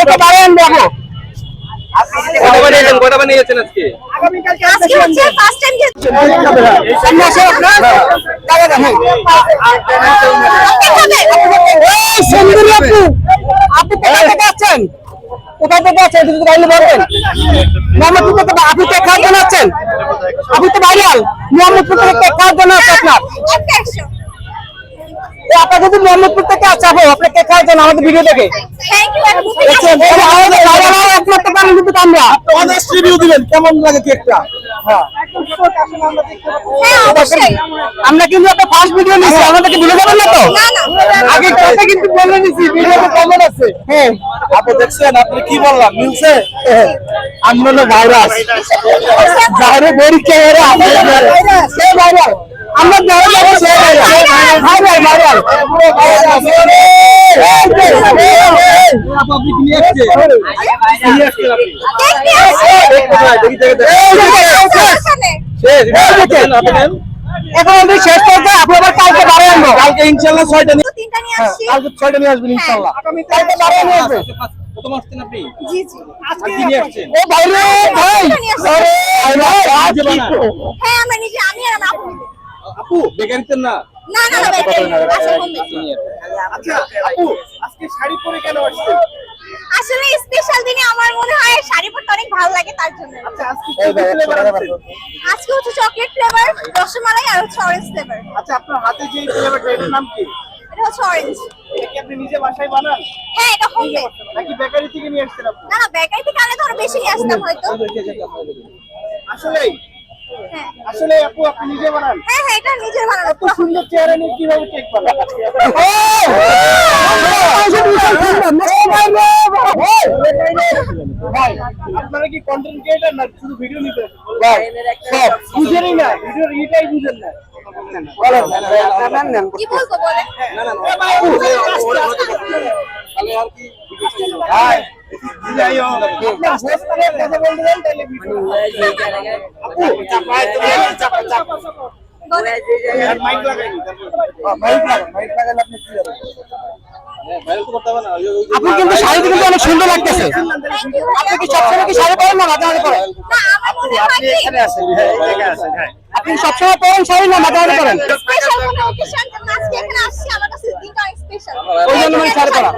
কালকে বাড়ি আনবো আপু। কটা বানিয়েছেন আজকে? আজকে হচ্ছে ফার্স্ট টাইম সামনে আসো আপনার টাকা দেন। এই সুন্দরী আপু, আপনি কোথা থেকে আসছেন? কোথায় থেকে আছেন যদি বাইরে বলবেন? মোহাম্মদপুর থেকে আপনি কে খাওয়ার জন্য আছেন? আপনি তো ভাইরাল, মোহাম্মদপুর থেকে কে খাওয়ার জন্য আছে আপনার? আপনার যদি মোহাম্মদপুর থেকে আসছে আপু, আপনি কে খাওয়ার জন্য আমাদের ভিডিও দেখে থ্যাংক ইউ দেখছেন? আমাদের ভাইরাল হওয়ার একমাত্র কারণ কিন্তু আমরা। অনেস্ট রিভিউ দিবেন কেমন লাগে কেকটা? হ্যাঁ অবশ্যই আমরা কিন্তু একটা ফার্স্ট ভিডিও নিছি, আমাদেরকে ভুলে যাবেন না তো? না না আগে কথা কিন্তু বলে নিছি ভিডিওতে কেমন আছে। হ্যাঁ আপনি দেখছেন, আপনি কি বললাম মিলছে? আমরা না ভাইরাস যারে পরীক্ষা এরা সে ভাইরাল, আমরা ভাইরাল সে ভাইরাল ভাইরাল ভাইরাল আপনি কি নিয়ে আসছেন? এখন আমাদের শেষ পর্যায়ে আপনি আবার কালকে বাড়ি আনবো। কালকে ইনশাআল্লাহ 6টা নিয়ে তিনটা নিয়ে আসছি কালকে 6টা নিয়ে আসবেন ইনশাআল্লাহ। কালকে বাড়ি আনবো। প্রথম আসছেন আপনি? জি জি আজকে কি নিয়ে আসছেন? ও ভাই রে ভাই, হ্যাঁ আমরা নিজে আমি আর আপু আপু বেকারিতেন না? না না আসলে হোম মেড আচ্ছা আপু, আজকে শাড়ি পরে কেন আসছেন? আসলে স্পেশাল দিনে আমার মনে হয় শাড়ি পরতে অনেক ভালো লাগে তার জন্য আচ্ছা আজকে কি ফ্লেভার আছে? আজকে হচ্ছে চকলেট ফ্লেভার রসমালাই আর হচ্ছে অরেঞ্জ ফ্লেভার আচ্ছা আপনার হাতে যে ফ্লেভারটা এটার নাম কি? এটা হচ্ছে অরেঞ্জ এটা কি আপনি নিজে বাসায় বানান হ্যাঁ এটা হোম মেড নাকি বেকারি থেকে নিয়ে আসছেন আপু? না না বেকারি থেকে আনলে ধরো বেশি নিয়ে আসতাম হয়তো আসলেই হ্যাঁ আসলে আপু আপনি নিজে বানান? হ্যাঁ হ্যাঁ এটা নিজের বানানো এত সুন্দর চেহারা নিয়ে কিভাবে কেক বানান? ভাই আপনারা কি কন্টেন্ট ক্রিয়েটর না শুধু ভিডিও নিতে? ভাই সব বুঝেনই না, ভিডিওর ইটাই বুঝেন না। কি বলবো বলেন না না ভাই তাহলে আর কি ভাই যাই হোক আপনি শেষ করে কথা বলতে দেন তাহলে ভিডিও আপু চাপায় চাপা চাপা বলেন মাইক লাগাই মাইক লাগালে আপনি কি যাবেন? ভাইরাল তো করতে হবে না। আপনি কিন্তু শাড়িতে কিন্তু অনেক সুন্দর লাগতেছে। আপনি কি সবসময় কি শাড়ি পরেন না মাঝে মাঝে পরেন? না আমার মনে হয় আপনি কি এখানে আসেন, হ্যাঁ এখানে আসেন, হ্যাঁ আপনি সবসময় পরেন শাড়ি না মাঝে মাঝে পরেন? স্পেশাল কোনো অকেশন আজকে এখানে আসছি আমার কাছে দিনটা অনেক স্পেশাল ওই জন্য আমি শাড়ি পরা।